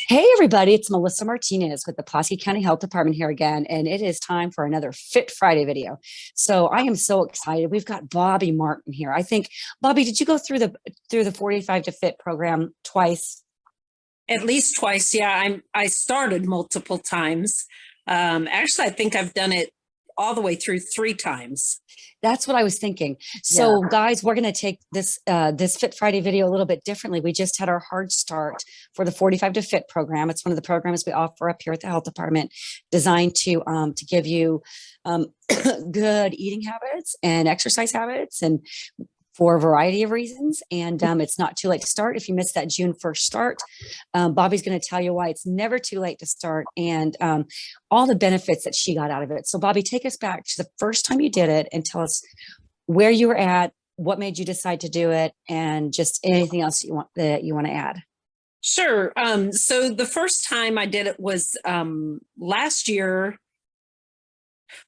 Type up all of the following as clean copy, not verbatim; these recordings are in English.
Hey, everybody, it's Melissa Martinez with the Pulaski County Health Department here again, and it is time for another Fit Friday video. So I am so excited. We've got Bobbie Martin here. I think, Bobbie, did you go through the 45 to Fit program twice? At least twice, yeah. I started multiple times. Actually, I think I've done it all the way through three times. That's what I was thinking. Yeah. So, guys, we're going to take this Fit Friday video a little bit differently. We just had our hard start for the 45 to Fit program. It's one of the programs we offer up here at the health department, designed to give you good eating habits and exercise habits, and for a variety of reasons. And it's not too late to start. If you missed that June 1st start, Bobbie's going to tell you why it's never too late to start, and all the benefits that she got out of it. So Bobbie, take us back to the first time you did it and tell us where you were at, what made you decide to do it, and just anything else that you want to add. Sure. So the first time I did it was last year.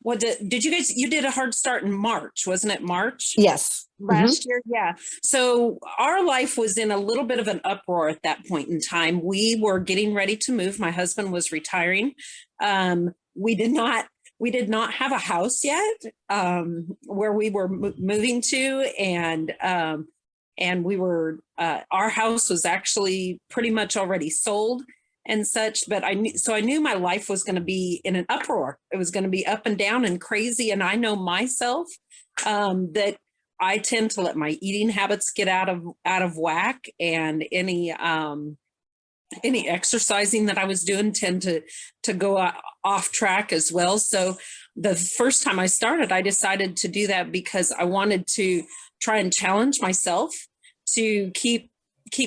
Did you guys, you did a hard start in March, wasn't it March? Yes. Last year, yeah. So our life was in a little bit of an uproar at that point in time. We were getting ready to move. My husband was retiring. We did not have a house yet where we were moving to, and we were our house was actually pretty much already sold and such, but I knew my life was going to be in an uproar. It was going to be up and down and crazy. And I know myself that I tend to let my eating habits get out of whack, and any exercising that I was doing tend to go off track as well. So the first time I started, I decided to do that because I wanted to try and challenge myself to keep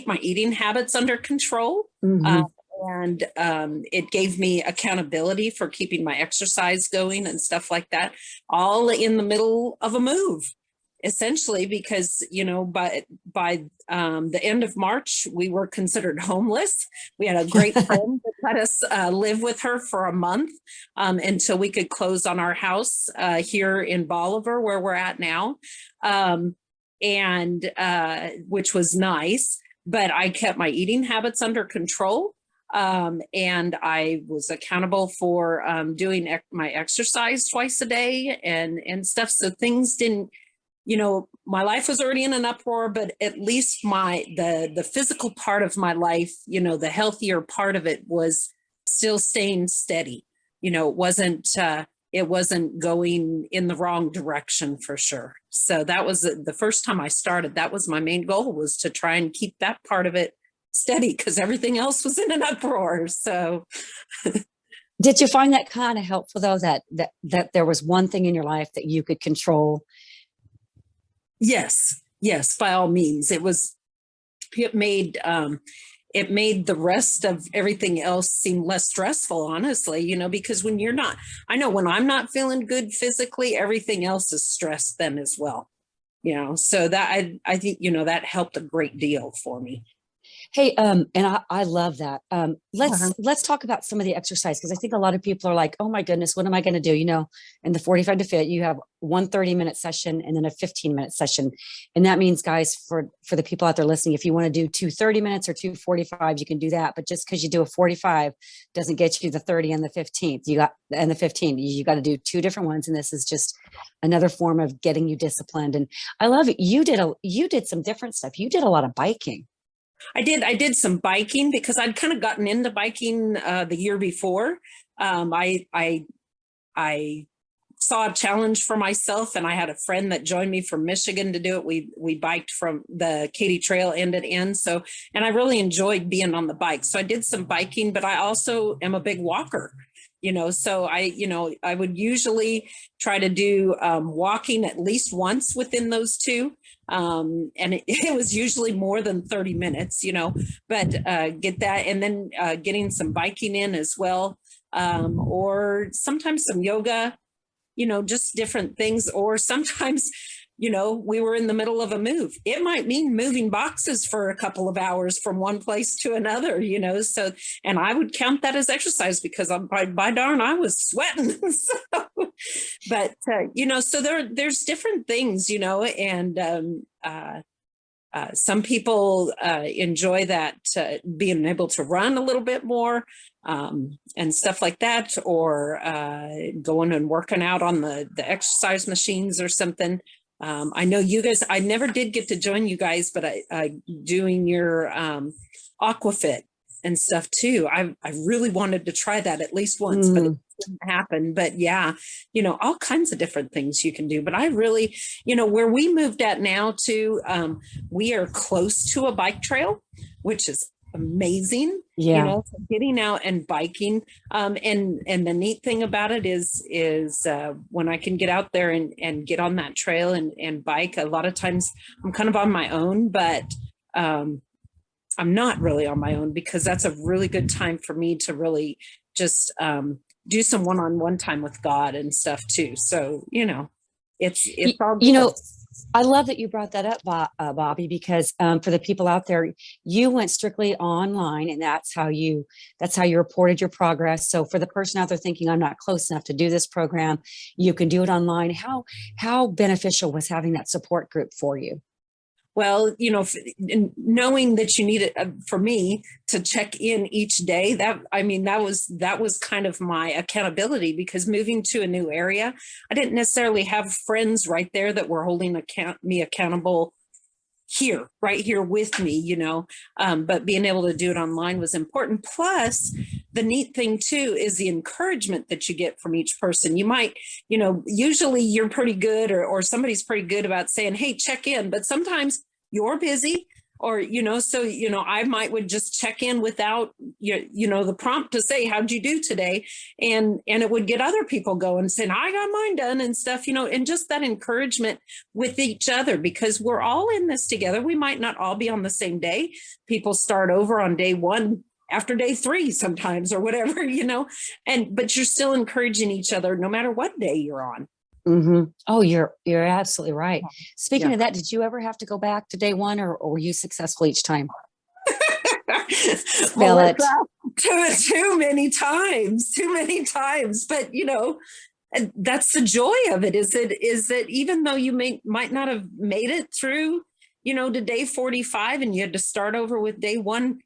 my eating habits under control. Mm-hmm. And it gave me accountability for keeping my exercise going and stuff like that, all in the middle of a move, essentially, because, by the end of March, we were considered homeless. We had a great friend that let us live with her for a month until we could close on our house here in Bolivar, where we're at now, and which was nice. But I kept my eating habits under control. And I was accountable for doing my exercise twice a day and stuff. So things didn't, my life was already in an uproar, but at least the physical part of my life, the healthier part of it was still staying steady. It wasn't going in the wrong direction for sure. So that was the first time I started. That was my main goal, was to try and keep that part of it steady, because everything else was in an uproar. So Did you find that kind of helpful, though, that there was one thing in your life that you could control? Yes, by all means. It made the rest of everything else seem less stressful, honestly, because when I know when I'm not feeling good physically, everything else is stressed then as well. So that I think, that helped a great deal for me. Hey, and I love that. Let's talk about some of the exercise, because I think a lot of people are like, oh my goodness, what am I going to do? In the 45 to Fit, you have one 30-minute session and then a 15-minute session. And that means, guys, for the people out there listening, if you want to do two 30 minutes or two 45s, you can do that. But just because you do a 45 doesn't get you the 30 and the 15th. And the 15. You got to do two different ones. And this is just another form of getting you disciplined. And I love it. You did some different stuff. You did a lot of biking. I did some biking because I'd kind of gotten into biking the year before. I saw a challenge for myself, and I had a friend that joined me from Michigan to do it. We biked from the Katy Trail end to end. So, and I really enjoyed being on the bike. So I did some biking, but I also am a big walker. So I would usually try to do walking at least once within those two. And it was usually more than 30 minutes, but get that. And then getting some biking in as well, or sometimes some yoga, just different things. Or sometimes, we were in the middle of a move. It might mean moving boxes for a couple of hours from one place to another, so, and I would count that as exercise because by darn, I was sweating. So, but, so there's different things, and Some people enjoy that, being able to run a little bit more and stuff like that, or going and working out on the exercise machines or something. I know you guys, I never did get to join you guys, but I doing your aquafit and stuff too. I really wanted to try that at least once, but it didn't happen. But yeah, all kinds of different things you can do. But I really, where we moved at now too, we are close to a bike trail, which is amazing. Yeah. So getting out and biking. And the neat thing about it is when I can get out there and get on that trail and bike, a lot of times I'm kind of on my own, but I'm not really on my own, because that's a really good time for me to really just do some one-on-one time with God and stuff too. So, it's all good. I love that you brought that up, Bobbie, because for the people out there, you went strictly online, and that's how you reported your progress. So for the person out there thinking, I'm not close enough to do this program, you can do it online. How beneficial was having that support group for you? Well, knowing that you need it, for me to check in each day, that was kind of my accountability, because moving to a new area, I didn't necessarily have friends right there that were holding me accountable right here with me, but being able to do it online was important. Plus, the neat thing too is the encouragement that you get from each person. You might, usually you're pretty good, or somebody's pretty good about saying, hey, check in, but sometimes you're busy, or, I would just check in without, the prompt to say, how'd you do today? And it would get other people going, saying, I got mine done and stuff, and just that encouragement with each other, because we're all in this together. We might not all be on the same day. People start over on day one after day 3 sometimes, or whatever, but you're still encouraging each other no matter what day you're on. Mm-hmm. Oh, you're absolutely right. Speaking of that, did you ever have to go back to day 1, or were you successful each time? Spell it. Too many times. But that's the joy of it. Is that even though you might not have made it through, to day 45, and you had to start over with day 1,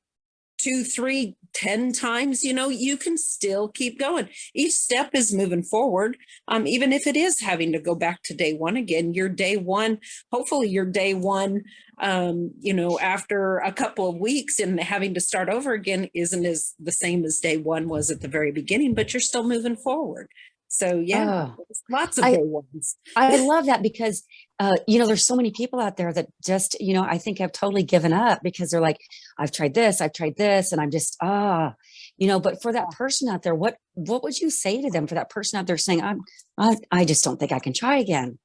2, 3, 10 times, you can still keep going. Each step is moving forward. Even if it is having to go back to day 1 again, your day 1, hopefully your day 1, after a couple of weeks and having to start over again isn't as the same as day 1 was at the very beginning, but you're still moving forward. So lots of day 1s. I love that, because there's so many people out there that just, I think have totally given up, because they're like, I've tried this, and I'm just, but for that person out there, what would you say to them, for that person out there saying, I just don't think I can try again?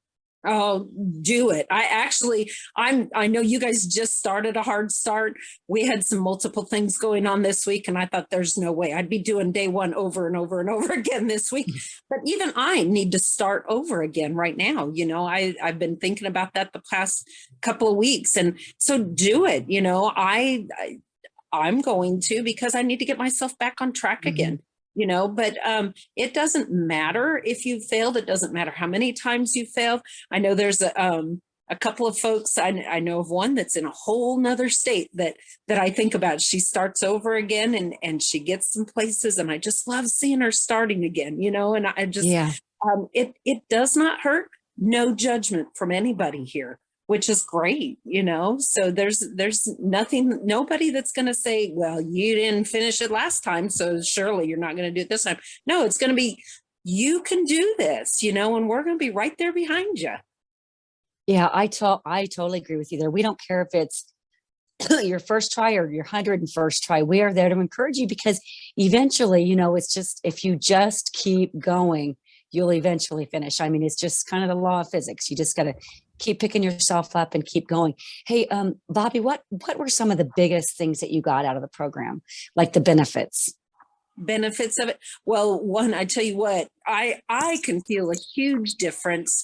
Oh, do it. I know you guys just started a hard start. We had some multiple things going on this week, and I thought there's no way I'd be doing day 1 over and over and over again this week. But even I need to start over again right now. I've been thinking about that the past couple of weeks. And so do it. I'm going to, because I need to get myself back on track again. But it doesn't matter if you failed. It doesn't matter how many times you failed. I know there's a couple of folks. I know of one that's in a whole nother state that I think about. She starts over again, and she gets some places, and I just love seeing her starting again, and I just, it does not hurt. No judgment from anybody here, which is great, so there's nobody that's going to say, well, you didn't finish it last time, so surely you're not going to do it this time. No, it's going to be, you can do this, and we're going to be right there behind you. Yeah, I totally agree with you there. We don't care if it's your first try or your 101st try. We are there to encourage you, because eventually, it's just, if you just keep going, you'll eventually finish. I mean, it's just kind of the law of physics. You just got to keep picking yourself up and keep going. Hey, Bobbie, what were some of the biggest things that you got out of the program? Like the benefits of it? Well, one, I tell you what, I can feel a huge difference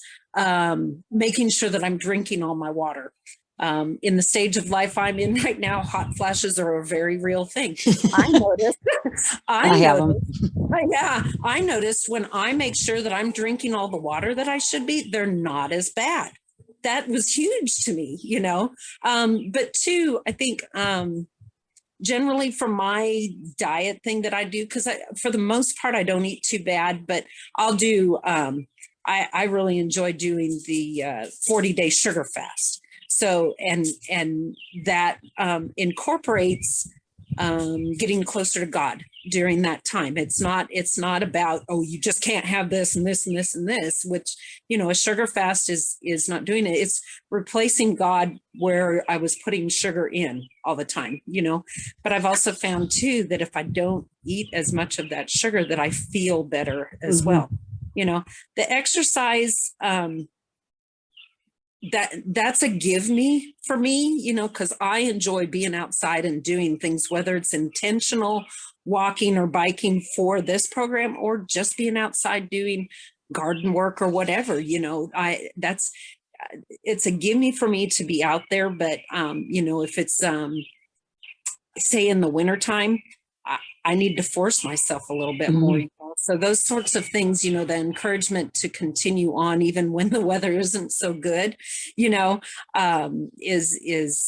making sure that I'm drinking all my water. In the stage of life I'm in right now, hot flashes are a very real thing. I noticed when I make sure that I'm drinking all the water that I should be, they're not as bad. that was huge to me, but two, I think, generally for my diet thing that I do, because for the most part, I don't eat too bad, but I'll do, I really enjoy doing the 40-day sugar fast. So, and that incorporates getting closer to God during that time. It's not about, oh, you just can't have this and this and this and this, which, a sugar fast is not doing it. It's replacing God where I was putting sugar in all the time, but I've also found too, that if I don't eat as much of that sugar, that I feel better as well. The exercise, that's a give me for me, because I enjoy being outside and doing things, whether it's intentional walking or biking for this program, or just being outside doing garden work or whatever, it's a give me for me to be out there. But, if it's, say in the wintertime, I need to force myself a little bit more. So those sorts of things, the encouragement to continue on, even when the weather isn't so good, is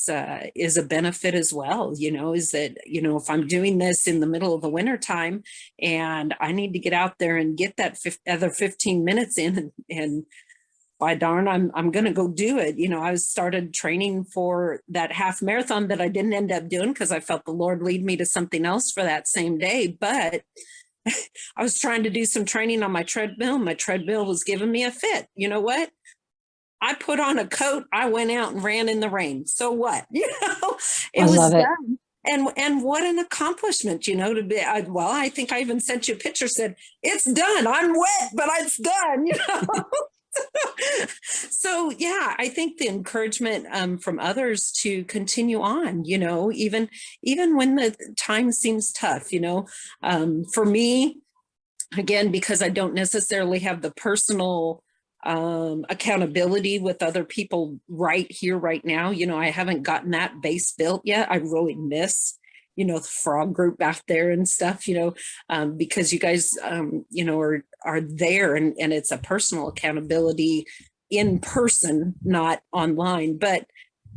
a benefit as well. Is that, if I'm doing this in the middle of the winter time and I need to get out there and get that other 15 minutes in, and by darn, I'm going to go do it. I started training for that half marathon that I didn't end up doing because I felt the Lord lead me to something else for that same day. But I was trying to do some training on my treadmill. My treadmill was giving me a fit. You know what? I put on a coat. I went out and ran in the rain. So what? It was done. And what an accomplishment, to be, I think I even sent you a picture, said, it's done. I'm wet, but it's done, So yeah, I think the encouragement from others to continue on, even when the time seems tough, for me, again, because I don't necessarily have the personal accountability with other people right here, right now, I haven't gotten that base built yet. I really miss the frog group back there and stuff, because you guys, are there, and it's a personal accountability in person, not online. But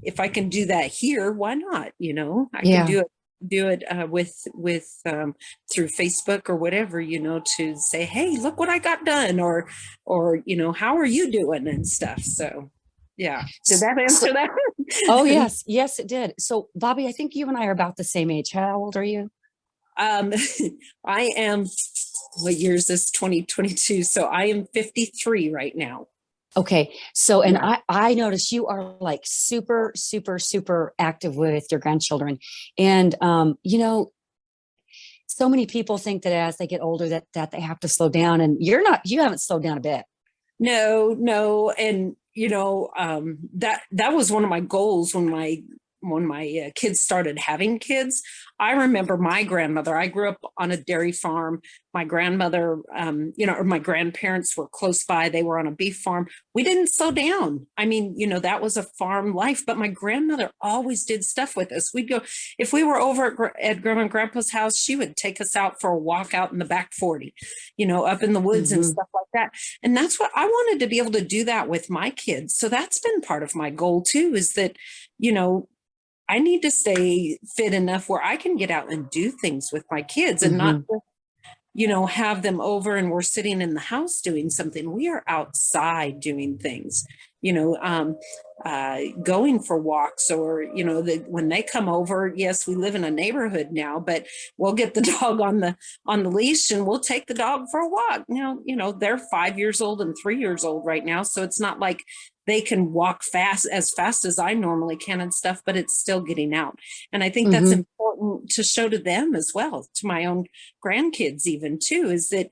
if I can do that here, why not? I can do it with through Facebook or whatever, to say, hey, look what I got done, or how are you doing and stuff. So yeah. Did that answer that? Oh, yes. Yes, it did. So Bobbie, I think you and I are about the same age. How old are you? I am, what year is this? 2022. So I am 53 right now. Okay. So, and I noticed you are like super, super, super active with your grandchildren. And, so many people think that as they get older that they have to slow down, and you haven't slowed down a bit. No. And, that was one of my goals when my kids started having kids. I remember my grandmother, I grew up on a dairy farm. My grandmother, or my grandparents were close by. They were on a beef farm. We didn't slow down. I mean, that was a farm life, but my grandmother always did stuff with us. We'd go, if we were over at Grandma and Grandpa's house, she would take us out for a walk out in the back 40, up in the woods and stuff like that. And that's what I wanted to be able to do that with my kids. So that's been part of my goal too, is that, I need to stay fit enough where I can get out and do things with my kids and not, have them over and we're sitting in the house doing something. We are outside doing things, going for walks, or, when they come over, yes, we live in a neighborhood now, but we'll get the dog on the leash and we'll take the dog for a walk. Now, they're 5 years old and 3 years old right now. So it's not like they can walk fast as I normally can and stuff, but it's still getting out. And I think that's important to show to them as well, to my own grandkids even too, is that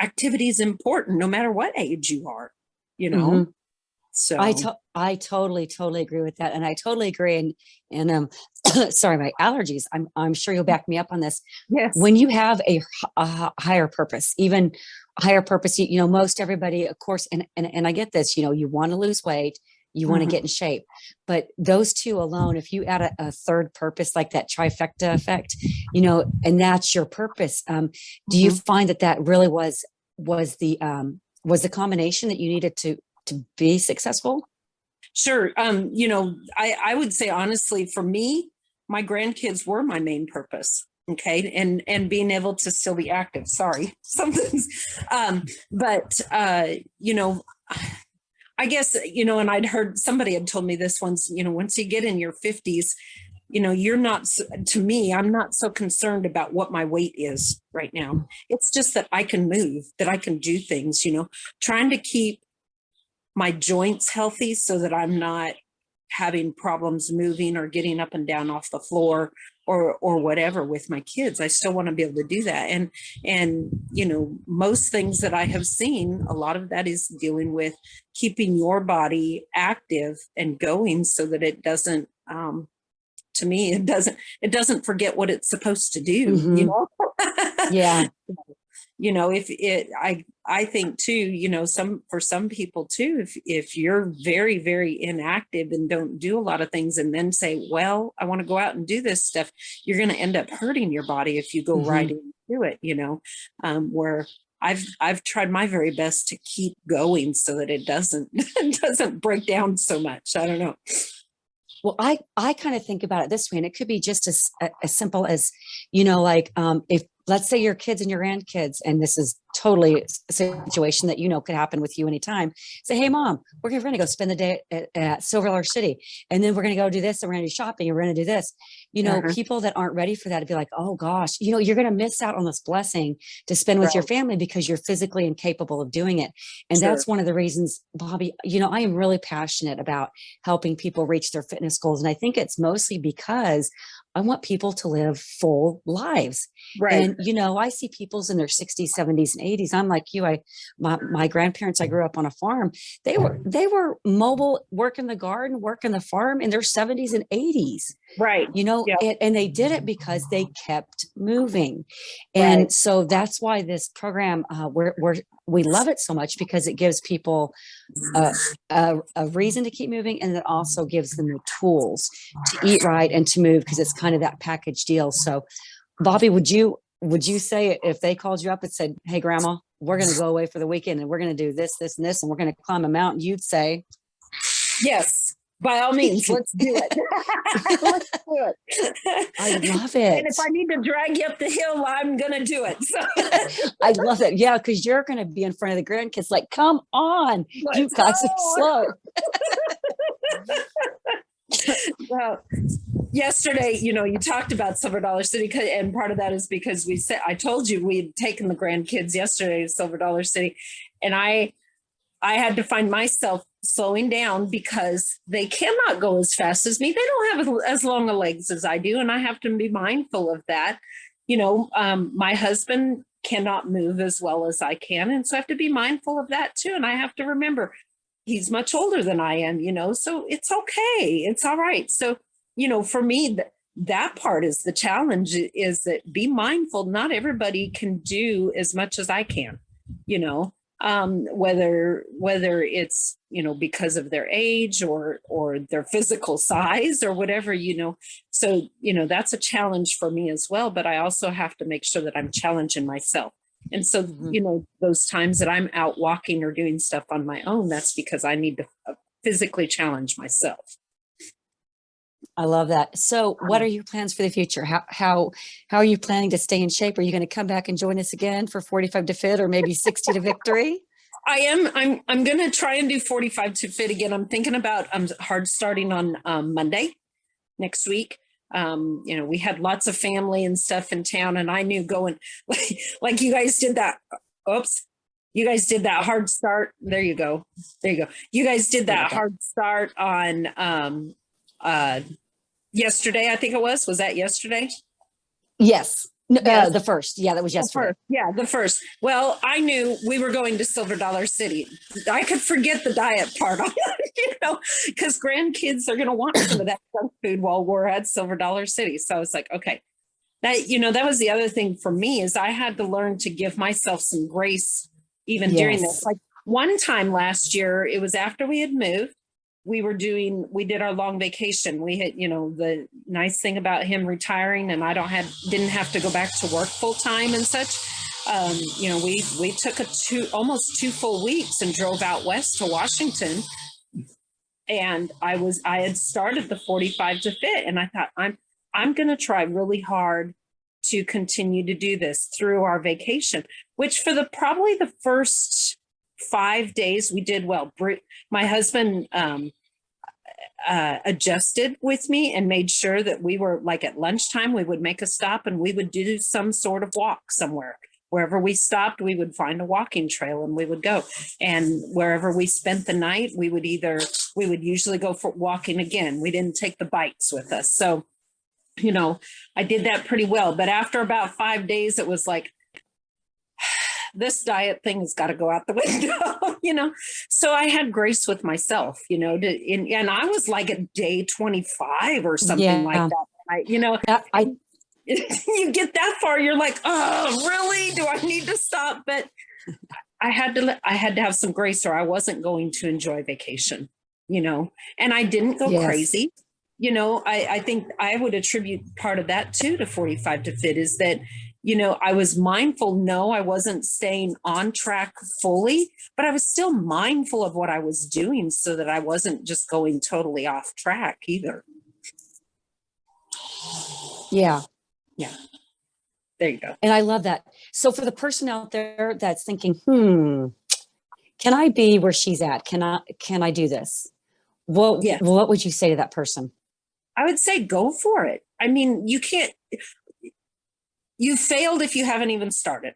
activity is important no matter what age you are, So I totally agree with that. And I totally agree. And sorry, my allergies, I'm sure you'll back me up on this. Yes. When you have a higher purpose, even a higher purpose, most everybody, of course, and I get this, you want to lose weight, you want to get in shape, but those two alone, if you add a third purpose, like that trifecta effect, and that's your purpose. Do you find that really was the combination that you needed to to be successful? Sure. I would say honestly, for me, my grandkids were my main purpose. Okay. And being able to still be active. Sorry, something's, but I guess, and I'd heard somebody had told me this once, once you get in your 50s, you're not, to me, I'm not so concerned about what my weight is right now. It's just that I can move, that I can do things, trying to keep my joints healthy so that I'm not having problems moving or getting up and down off the floor or whatever with my kids. I still want to be able to do that. And most things that I have seen, a lot of that is dealing with keeping your body active and going so that it doesn't, to me, it doesn't forget what it's supposed to do, Yeah. I think too, for some people too, if you're very, very inactive and don't do a lot of things and then say, well, I want to go out and do this stuff, you're going to end up hurting your body if you go right into it, where I've tried my very best to keep going so that it doesn't break down so much. I don't know. Well, I kind of think about it this way, and it could be just as simple as, if let's say your kids and your grandkids, and this is totally a situation that, could happen with you anytime. Say, hey, Mom, we're going to go spend the day at Silver Dollar City. And then we're going to go do this, and we're going to do shopping, and we're going to do this. People that aren't ready for that would be like, oh gosh, you're going to miss out on this blessing to spend with your family because you're physically incapable of doing it. And that's one of the reasons, Bobbie, I am really passionate about helping people reach their fitness goals. And I think it's mostly because I want people to live full lives. Right. And, I see people's in their 60s, 70s, and 80s. I'm like you, my grandparents, I grew up on a farm. They were mobile, work in the garden, work in the farm in their 70s and 80s. Right. And they did it because they kept moving. And so that's why this program, we love it so much, because it gives people a reason to keep moving. And it also gives them the tools to eat right and to move, because it's kind of that package deal. So Bobbie, would you say, if they called you up and said, hey, Grandma, we're going to go away for the weekend and we're going to do this, this, and this, and we're going to climb a mountain, you'd say, yes, by all means, let's do it. Let's do it. I love it. And if I need to drag you up the hill, I'm going to do it. So. I love it. Yeah, because you're going to be in front of the grandkids like, come on, you guys are slow. Well, yesterday, you talked about Silver Dollar City, and part of that is because I told you we'd taken the grandkids yesterday to Silver Dollar City, and I had to find myself slowing down because they cannot go as fast as me. They don't have as long of legs as I do, and I have to be mindful of that. My husband cannot move as well as I can, and so I have to be mindful of that too. And I have to remember he's much older than I am, so it's okay. It's all right. So, for me, that part is the challenge, is that be mindful. Not everybody can do as much as I can, whether it's, because of their age or their physical size or whatever, so, that's a challenge for me as well. But I also have to make sure that I'm challenging myself. And so, those times that I'm out walking or doing stuff on my own, that's because I need to physically challenge myself. I love that. So what are your plans for the future? How are you planning to stay in shape? Are you going to come back and join us again for 45 to fit, or maybe 60 to victory? I am. I'm going to try and do 45 to fit again. I'm thinking about hard starting on Monday next week. We had lots of family and stuff in town, and I knew going like you guys did that. Oops. You guys did that hard start. There you go. You guys did that hard start on yesterday, I think it was. Was that yesterday? Yes. No, the first. Yeah, that was yesterday. The first. Well, I knew we were going to Silver Dollar City. I could forget the diet part, because grandkids are going to want some of that junk food while we're at Silver Dollar City. So I was like, okay, that was the other thing for me, is I had to learn to give myself some grace even during this. Like one time last year, it was after we had moved. We did our long vacation. We had, the nice thing about him retiring, and I didn't have to go back to work full time and such. You know, we took almost 2 full weeks and drove out west to Washington. And I had started the 45 to Fit, and I thought I'm going to try really hard to continue to do this through our vacation, which for probably the first 5 days we did well. My husband adjusted with me and made sure that we were, like, at lunchtime, we would make a stop and we would do some sort of walk somewhere. Wherever we stopped, we would find a walking trail and we would go. And wherever we spent the night, we would usually go for walking again. We didn't take the bikes with us. So, you know, I did that pretty well. But after about 5 days, it was like, this diet thing has got to go out the window, you know? So I had grace with myself, you know, and I was like at day 25 or something like that. You get that far, you're like, oh, really? Do I need to stop? But I had to have some grace, or I wasn't going to enjoy vacation, you know, and I didn't go crazy. You know, I think I would attribute part of that too to 45 to Fit is that, you know, I was mindful. No, I wasn't staying on track fully, but I was still mindful of what I was doing so that I wasn't just going totally off track either. Yeah. Yeah. There you go. And I love that. So for the person out there that's thinking, can I be where she's at? Can I do this? What would you say to that person? I would say go for it. I mean, you failed if you haven't even started,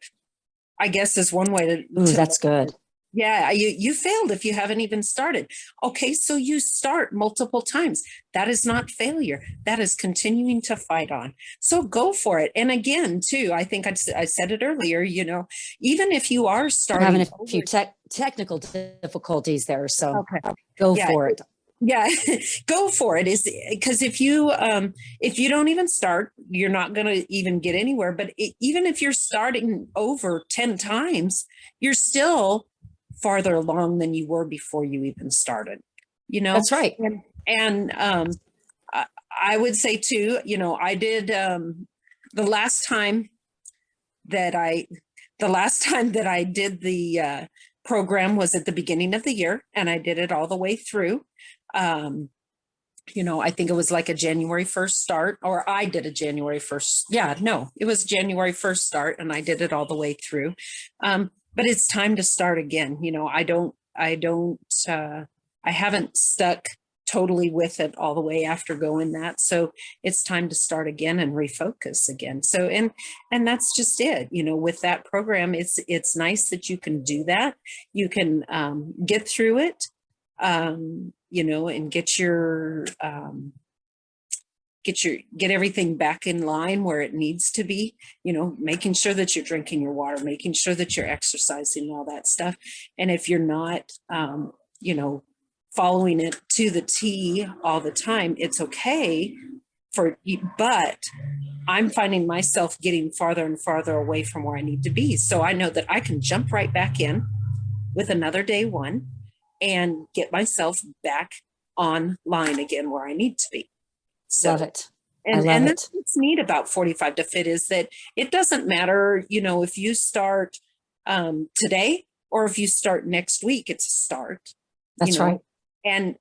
I guess is one way to that's good. Yeah, you failed if you haven't even started. Okay, so you start multiple times. That is not failure. That is continuing to fight on. So go for it. And again, too, I think I said it earlier, you know, even if you are starting. Having a few technical difficulties there. So go for it. Yeah, go for it. Is because if you don't even start, you're not going to even get anywhere. But even if you're starting over 10 times, you're still farther along than you were before you even started, you know? That's right. And I would say too, you know, I did, the last time that I did the program was at the beginning of the year, and I did it all the way through. You know, I think it was like a January 1st start, or I did a January 1st. Yeah, no, it was January 1st start, and I did it all the way through. But it's time to start again. You know, I haven't stuck totally with it all the way after going that. So it's time to start again and refocus again. So, and that's just it, you know, with that program, it's nice that you can do that. You can, get through it, you know, and get everything back in line where it needs to be, you know, making sure that you're drinking your water, making sure that you're exercising, all that stuff. And if you're not, you know, following it to the T all the time, it's okay for you, but I'm finding myself getting farther and farther away from where I need to be. So I know that I can jump right back in with another day one and get myself back online again where I need to be. So, love it. And that's what's neat about 45 to Fit is that it doesn't matter, you know, if you start today or if you start next week, it's a start. That's right. And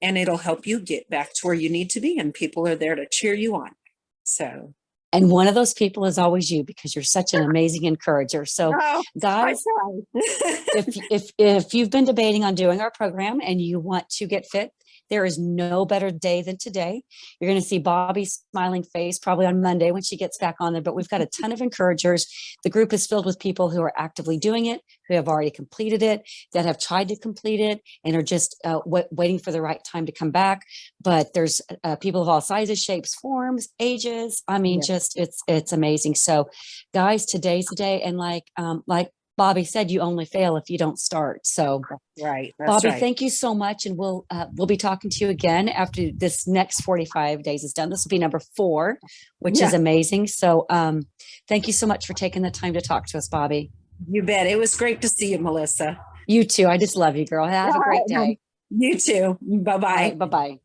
it'll help you get back to where you need to be, and people are there to cheer you on. So. And one of those people is always you, because you're such an amazing encourager. So guys, if you've been debating on doing our program and you want to get fit, there is no better day than today. You're going to see Bobbie's smiling face probably on Monday when she gets back on there, but we've got a ton of encouragers. The group is filled with people who are actively doing it, who have already completed it, that have tried to complete it and are just waiting for the right time to come back. But there's people of all sizes, shapes, forms, ages. I mean, just it's amazing. So guys, today's the day. And like Bobbie said, you only fail if you don't start. So right. Bobbie, thank you so much. And we'll be talking to you again after this next 45 days is done. This will be number 4, which is amazing. So thank you so much for taking the time to talk to us, Bobbie. You bet. It was great to see you, Melissa. You too. I just love you, girl. Have a great day. You too. Bye-bye. Bye-bye.